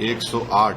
108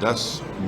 10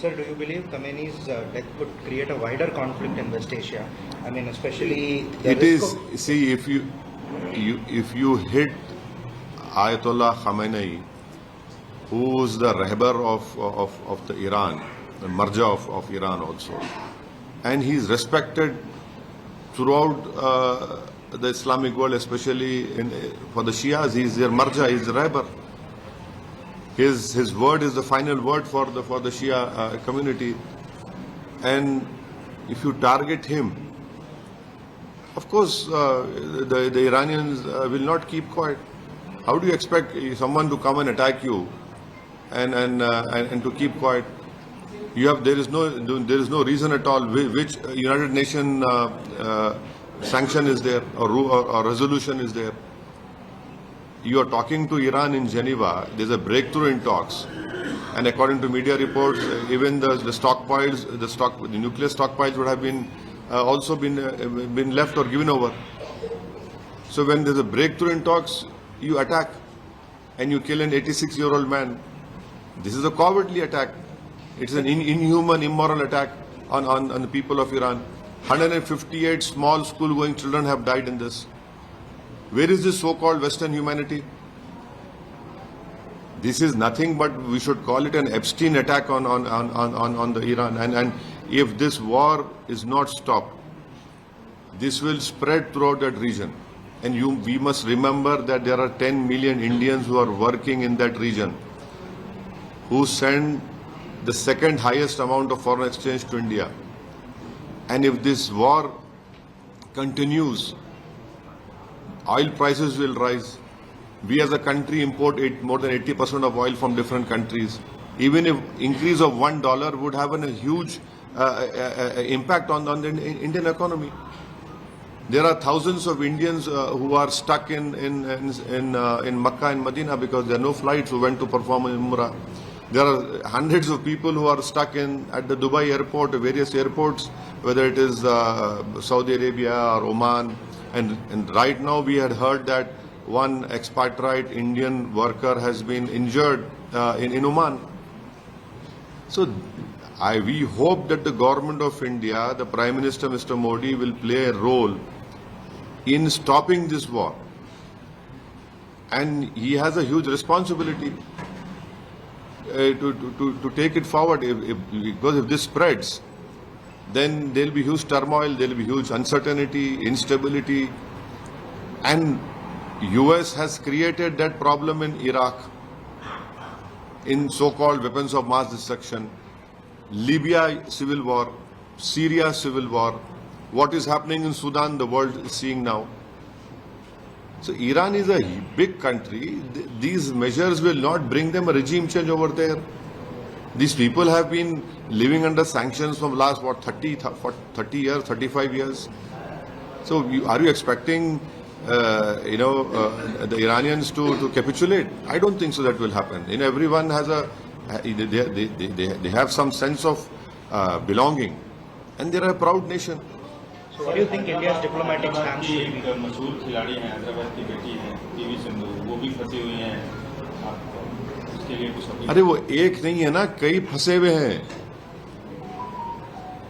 Sir, do you believe Khamenei's death could create a wider conflict in West Asia? I mean, especially it is, see, if you hit Ayatollah Khamenei, who is the rahbar of the Iran, the marja of Iran also, and he is respected throughout the Islamic world, especially for the Shias. He is their marja, he is the rahbar. His word is the final word for the Shia community, and if you target him, of course the Iranians will not keep quiet. How do you expect someone to come and attack you and to keep quiet? There is no reason at all. Which United Nations sanction is there or resolution is there? You are talking to Iran in Geneva. There's a breakthrough in talks, and according to media reports, even the stockpiles, the nuclear stockpiles would have been also been left or given over. So when there's a breakthrough in talks, you attack and you kill an 86-year-old man. This is a cowardly attack. It's an inhuman, immoral attack on the people of Iran. 158 small school-going children have died in this. Where is this so-called Western humanity? This is nothing but we should call it an Epstein attack on the Iran. And if this war is not stopped, this will spread throughout that region. And we must remember that there are 10 million Indians who are working in that region, who send the second highest amount of foreign exchange to India. And if this war continues, oil prices will rise. We as a country import more than 80% of oil from different countries. even if increase of $1 would have a huge impact on the Indian economy. There are thousands of Indians who are stuck in Makkah and Medina because there are no flights who went to perform in Umrah. There are hundreds of people who are stuck at the Dubai airport, various airports, whether it is Saudi Arabia or Oman. And right now we had heard that one expatriate Indian worker has been injured in Oman. So we hope that the government of India, the Prime Minister Mr. Modi, will play a role in stopping this war. And he has a huge responsibility to take it forward. Because if this spreads, then there will be huge turmoil, there will be huge uncertainty, instability. And US has created that problem in Iraq, in so-called weapons of mass destruction, Libya civil war, Syria civil war, what is happening in Sudan, the world is seeing now. So Iran is a big country. These measures will not bring them a regime change over there. These people have been living under sanctions from last, 30 years, 35 years. So are you expecting, the Iranians to capitulate? I don't think so that will happen. Everyone has they have some sense of belonging. And they're a proud nation. So what do you think India's diplomatic stance should एक be? मशहूर खिलाड़ी हैं, हैदराबाद की बेटी हैं PV Sindhu, वो भी फंसी हुई हैं, आप उसके लिए कुछ अपील? अरे वो एक नहीं है ना, कई फंसे हुए हैं.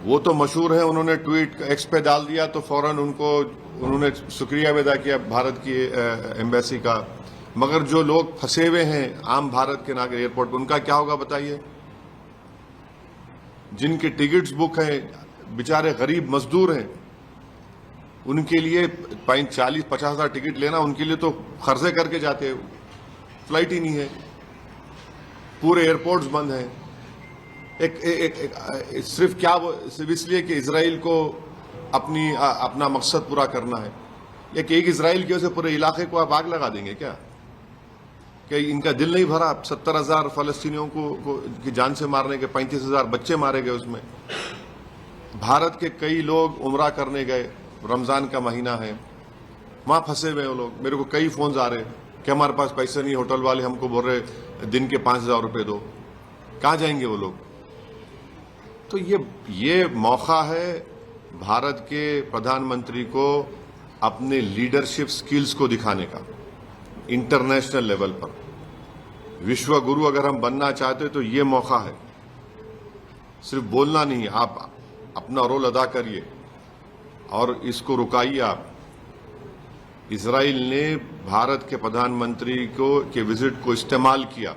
वो तो मशहूर है, उन्होंने ट्वीट एक्स पे डाल दिया तो फौरन उन्होंने शुक्रिया अदा किया भारत की एम्बेसी का. मगर जो लोग फंसे हुए हैं आम भारत के नागरिक एयरपोर्ट पर, उनका क्या होगा बताइए? जिनके टिकट्स बुक हैं, बेचारे गरीब मजदूर हैं, उनके लिए 40-50 हज़ार टिकट लेना, उनके लिए तो खर्चे करके जाते हैं, फ्लाइट ही नहीं है, पूरे एयरपोर्ट्स बंद हैं. सिर्फ सिर्फ इसलिए कि इजराइल को अपना मकसद पूरा करना है. एक इजराइल की वजह से पूरे इलाके को आप आग लगा देंगे क्या? कि इनका दिल नहीं भरा? 70,000 फलस्तीनियों को की जान से मारने के, 35,000 बच्चे मारे गए उसमें. भारत के कई लोग उमरा करने गए, रमजान का महीना है, वहां फंसे हुए वो लोग. मेरे को कई फोन आ रहे कि हमारे पास पैसे नहीं, होटल वाले हमको बोल रहे दिन के 5,000 रुपए दो. कहां जाएंगे वो लोग? तो ये मौका है भारत के प्रधानमंत्री को अपने लीडरशिप स्किल्स को दिखाने का इंटरनेशनल लेवल पर. विश्व गुरु अगर हम बनना चाहते तो ये मौका है. सिर्फ बोलना नहीं, आप अपना रोल अदा करिए और इसको रुकाइए आप. इजराइल ने भारत के प्रधानमंत्री के विजिट को इस्तेमाल किया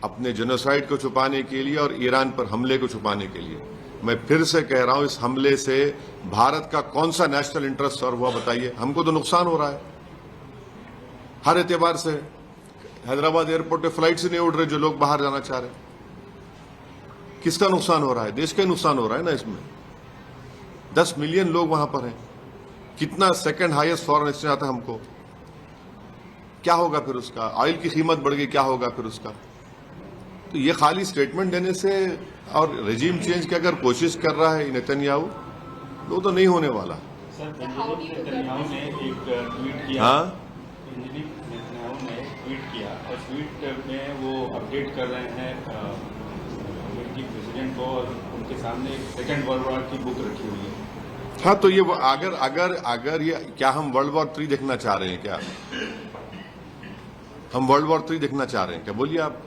अपने जेनोसाइड को छुपाने के लिए और ईरान पर हमले को छुपाने के लिए. मैं फिर से कह रहा हूं, इस हमले से भारत का कौन सा नेशनल इंटरेस्ट सर्व हुआ बताइए? हमको तो नुकसान हो रहा है हर एतबार से. हैदराबाद एयरपोर्ट पे फ्लाइट से नहीं उड़ रहे जो लोग बाहर जाना चाह रहे. किसका नुकसान हो रहा है? देश का नुकसान हो रहा है ना. इसमें 10 मिलियन लोग वहां पर हैं. कितना सेकंड हाईएस्ट फॉरेन एक्सचेंज आता है हमको. क्या होगा फिर उसका? ऑयल की कीमत बढ़ गई, क्या होगा फिर उसका? तो ये खाली स्टेटमेंट देने से और रेजिम चेंज की अगर कोशिश कर रहा है नेतन्याहू, वो तो नहीं होने वाला. सर, बेंजामिन नेतन्याहू ने एक ट्वीट किया. हाँ, बेंजामिन नेतन्याहू ने ट्वीट किया और ट्वीट में वो अपडेट कर रहे हैं अमेरिकी प्रेसिडेंट को और उनके सामने सेकेंड वर्ल्ड वॉर की बुक रखी हुई है. हाँ, तो ये अगर ये क्या हम वर्ल्ड वॉर 3 देखना चाह रहे हैं क्या? हम वर्ल्ड वॉर 3 देखना चाह रहे हैं क्या? बोलिए आप.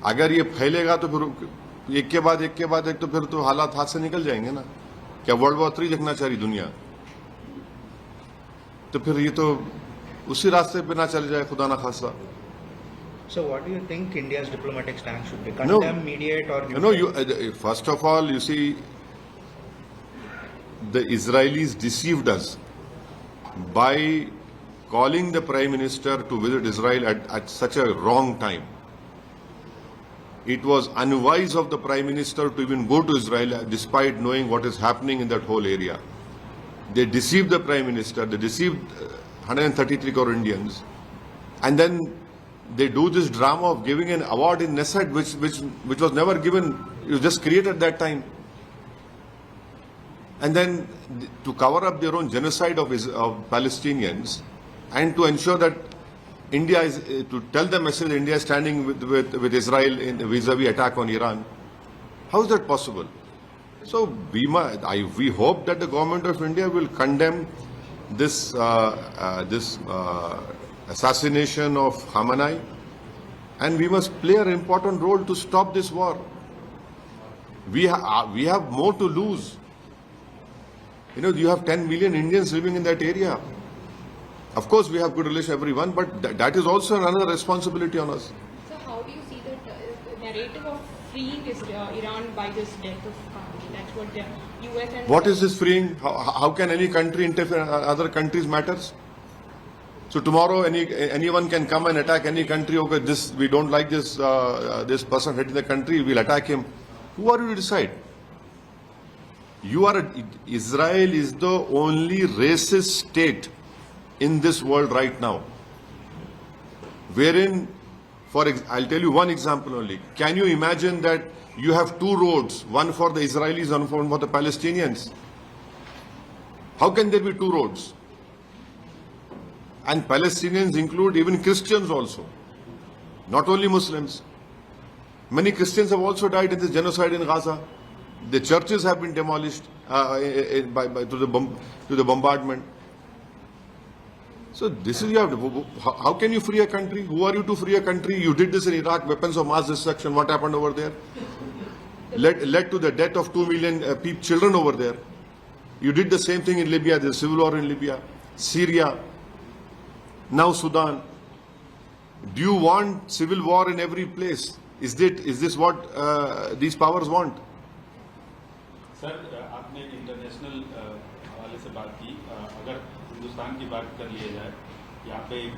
अगर ये फैलेगा तो फिर एक के बाद एक तो फिर तो हालात हाथ से निकल जाएंगे ना. क्या वर्ल्ड वॉर 3 देखना चाह रही दुनिया? तो फिर ये तो उसी रास्ते पे ना चल जाए, खुदा ना खासा. So what do you think India's diplomatic stance should be? Condemn, mediate, or first of all, you see, the Israelis deceived us by calling the Prime Minister to visit Israel at such a wrong time. It was unwise of the Prime Minister to even go to Israel despite knowing what is happening in that whole area. They deceived the Prime Minister, they deceived 133 crore Indians, and then they do this drama of giving an award in Nasset, which was never given. It was just created at that time. And then to cover up their own genocide of Palestinians, and to ensure that India is, to tell the message India is standing with Israel in vis-a-vis attack on Iran. How is that possible? So we hope that the government of India will condemn this assassination of Khamenei, and we must play an important role to stop this war. We have more to lose. You know, you have 10 million Indians living in that area. Of course, we have good relations with everyone, but that is also another responsibility on us. So how do you see the narrative of freeing Iran by this death of Khamenei? That's what the US and... What is this freeing? How can any country interfere in other countries' matters? So tomorrow anyone can come and attack any country. Okay, we don't like this person heading the country, we'll attack him. Who are you to decide? Israel is the only racist state in this world right now, wherein, I'll tell you one example only. Can you imagine that you have two roads, one for the Israelis and one for the Palestinians? How can there be two roads? And Palestinians include even Christians also, not only Muslims. Many Christians have also died in this genocide in Gaza. The churches have been demolished to the bombardment. So this is how can you free a country? Who are you to free a country? You did this in Iraq, weapons of mass destruction. What happened over there? Led to the death of 2 million children over there. You did the same thing in Libya. There's civil war in Libya, Syria, now Sudan. Do you want civil war in every place? Is this what these powers want? Sir, आपने international हवाले से बात की. अगर हिंदुस्तान की बात कर लिया जाए, यहाँ पे एक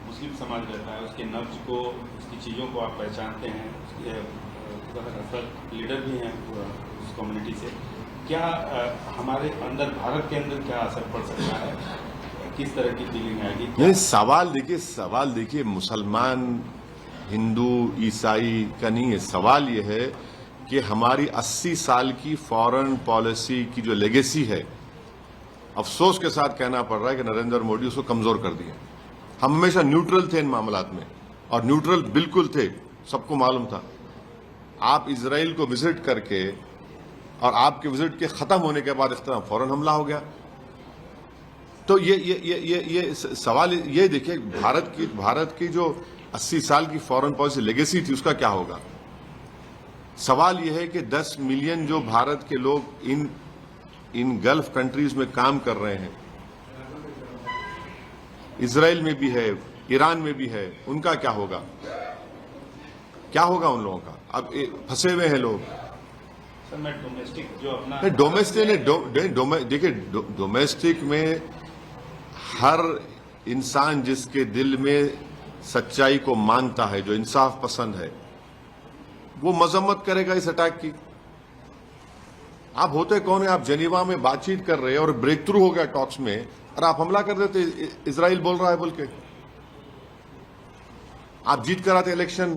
मुस्लिम समाज रहता है, उसके नब्ज को, उसकी चीज़ों को आप पहचानते हैं, उसके लीडर भी हैं उस कम्युनिटी से. क्या हमारे अंदर, भारत के अंदर क्या असर पड़ सकता है? किस तरह की फीलिंग आएगी? नहीं, सवाल देखिए मुसलमान, हिंदू, ईसाई का नहीं है. सवाल ये है कि हमारी 80 साल की फॉरेन पॉलिसी की जो लेगेसी है, अफसोस के साथ कहना पड़ रहा है कि नरेंद्र मोदी उसको कमजोर कर दिया. हम हमेशा न्यूट्रल थे इन मामलात में, और न्यूट्रल बिल्कुल थे, सबको मालूम था. आप इजराइल को विजिट करके और आपके विजिट के खत्म होने के बाद इस तरह फौरन हमला हो गया. तो ये सवाल ये देखिए, भारत की जो 80 साल की फॉरेन पॉलिसी लेगेसी थी, उसका क्या होगा? सवाल यह है कि 10 मिलियन जो भारत के लोग इन गल्फ कंट्रीज में काम कर रहे हैं, इजराइल में भी है, ईरान में भी है, उनका क्या होगा? क्या होगा उन लोगों का? अब फंसे हुए हैं लोग. सर, मैं डोमेस्टिक जो अपना देखिए, डोमेस्टिक में हर इंसान जिसके दिल में सच्चाई को मानता है, जो इंसाफ पसंद है, वो मजम्मत करेगा इस अटैक की. आप होते कौन है? आप जेनीवा में बातचीत कर रहे हैं और ब्रेक थ्रू हो गया टॉक्स में, और आप हमला कर देते. इजराइल बोल रहा है बोल के. आप जीत कर आते इलेक्शन.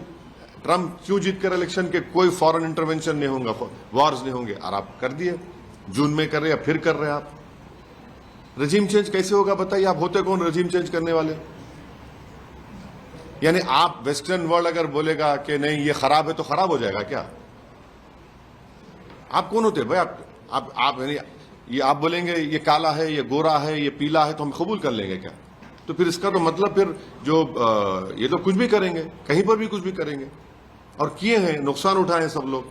ट्रंप क्यों जीत कर इलेक्शन के कोई फॉरेन इंटरवेंशन नहीं होगा, वॉर्स नहीं होंगे, और आप कर दिए. जून में कर रहे, या फिर कर रहे आप. रजीम चेंज कैसे होगा बताइए? आप होते कौन रजीम चेंज करने वाले? यानी आप वेस्टर्न वर्ल्ड अगर बोलेगा कि नहीं ये खराब है तो खराब हो जाएगा क्या? आप कौन होते भाई? आप यानी ये आप बोलेंगे ये काला है, ये गोरा है, ये पीला है, तो हम कबूल कर लेंगे क्या? तो फिर इसका तो मतलब फिर जो ये तो कुछ भी करेंगे, कहीं पर भी कुछ भी करेंगे, और किए हैं, नुकसान उठाए सब लोग.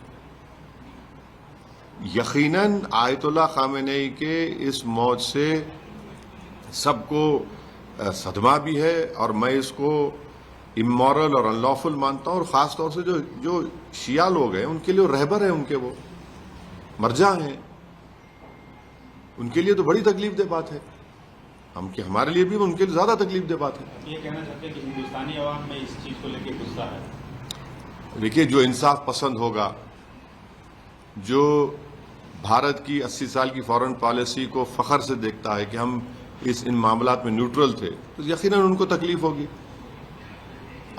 यकीनन आयतुल्लाह खामेनेई के इस मौत से सबको सदमा भी है, और मैं इसको इमोरल और अनलॉफुल मानता हूं. और खास तौर से जो शिया लोग हैं, उनके लिए रहबर है, उनके वो मरजा हैं, उनके लिए तो बड़ी तकलीफ दे बात है. हमारे लिए भी, उनके लिए ज्यादा तकलीफ दे बात है. ये कहना चाहते हैं कि हिंदुस्तानी अवाम में इस चीज को लेकर गुस्सा है. देखिए, जो इंसाफ पसंद होगा, जो भारत की 80 साल की फॉरेन पॉलिसी को फखर से देखता है कि हम इन मामलात में न्यूट्रल थे, तो यकीनन उनको तकलीफ होगी.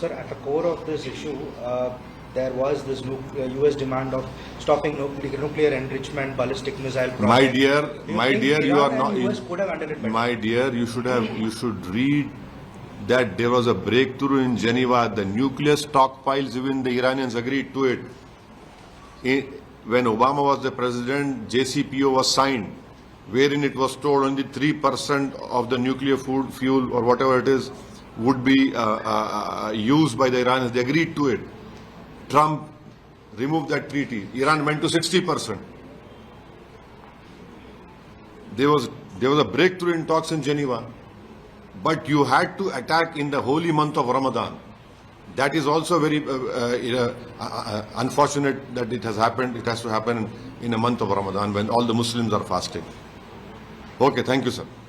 Sir, at the core of this issue, there was this US demand of stopping nuclear enrichment, ballistic missile project. My dear, Do my think dear, you Iran are not. and US could have handled it better? My dear, you should read that there was a breakthrough in Geneva. The nuclear stockpiles, even the Iranians agreed to it. When Obama was the president, JCPO was signed, wherein it was told only 3% of the nuclear fuel or whatever it is would be used by the Iranians. They agreed to it. Trump removed that treaty. Iran went to 60%. There was a breakthrough in talks in Geneva, but you had to attack in the holy month of Ramadan. That is also very unfortunate that it has happened. It has to happen in a month of Ramadan when all the Muslims are fasting. Okay, thank you, sir.